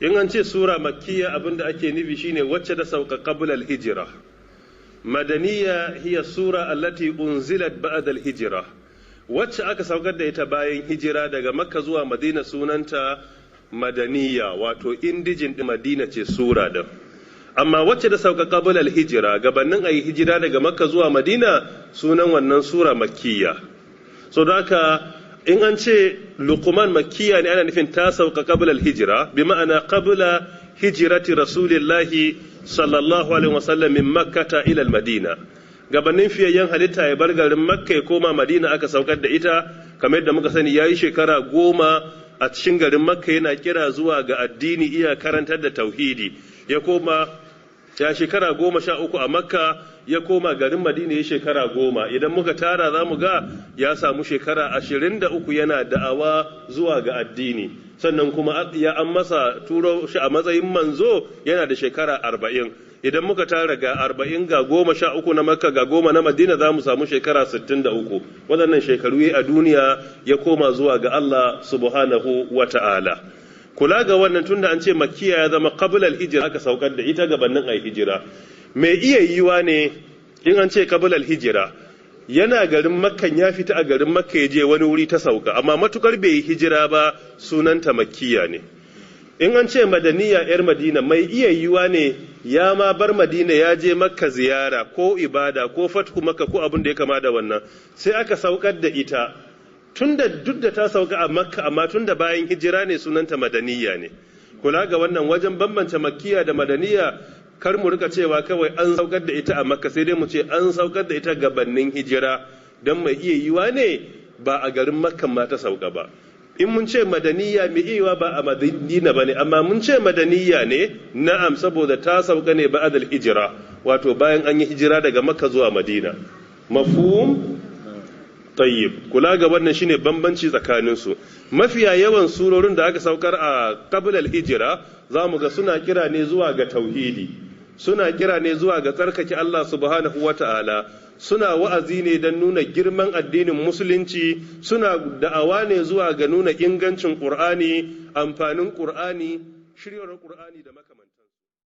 in an ce sura makkiya abinda ake nufi shine wacce da sauka qabla al-hijra. Madaniya hiya sura allati unzilat ba'da al-hijra, wacce aka saukar da ita bayan hijira daga makka zuwa madina sunanta madaniya, wato indijin din madina ce sura din. Amma wacce da sauka qabla al-hijra, gabanin ayi hijira daga makka zuwa madina, sunan wannan sura makkiya. So da haka in an ce luqman makkiya ne ana nufin ta sauka qabla al-hijra, bi ma'ana qabla hijrati rasulillahi sallallahu alaihi wasallam min makkata ila al-madina. Gabanin fiyayyen halitta ya bar garin makka ya koma madina aka saukar da ita, kamar yadda muka sani yayi shekara 10 a cikin garin makka yana kira zuwa ga addini, iya karantar da tauhidi. Ya koma ya shekara 13 a makka, ya koma garin madina ya shekara 10. Idan muka tara za mu ga ya samu shekara 23 yana da'awa zuwa ga addini, sannan kuma ya an masa turo shi a matsayin manzo yana da shekara 40. Idan muka tara ga 40 ga 13 na makka ga 10 na madina za mu samu shekara 63. Waɗannan shekaru a duniya ya koma zuwa ga Allah subhanahu wa ta'ala. Kula ga wannan tunda an ce makkiya ya zama qabla al-hijra aka saukar da ita gabanin ai hijira. Mai iya yiwa ne in an ce qabla al-hijra yana garin makkan ya fita a garin makka ya je wani wuri ta sauka, amma matukar bai yi hijira ba sunanta makkiya ne. In an ce madaniya yar madina, mai iya yiwa ne ya ma bar madina ya je makka ziyara ko ibada ko fathu makka ko abin da ya kama da wannan, sai aka saukar da ita tunda duk da ta sauka a makka, amma tunda bayan hijira ne sunanta madaniya ne. Kula ga wannan wajen bambance makkiya da madaniya, kar mu rika cewa kawai an saukar da ita a makka, sai dai mu ce an saukar da ita gabanin hijira, don mai iya yiwa ne ba a garin makka ma ta sauka ba. In mun ce madaniya mai iya yiwa ba a madina ba ne, amma mun ce madaniya ne na'am saboda ta sauka ne ba'adal hijira, wato bayan an yi hijira daga makka zuwa madina. Mafhum? Tayyib. Kula ga wannan shine bambanci tsakanin su. Mafiya yawan surorin da aka saukar a qabla al-hijra zamu ga suna kira ne zuwa ga tauhidi, suna kira ne zuwa ga tsarkake Allah subhanahu wata'ala, suna wa'azi ne don nuna girman addinin musulunci, suna da'awa ne zuwa ga nuna ingancin Qur'ani, amfanin Qur'ani, shiryar Qur'ani da makamantansu.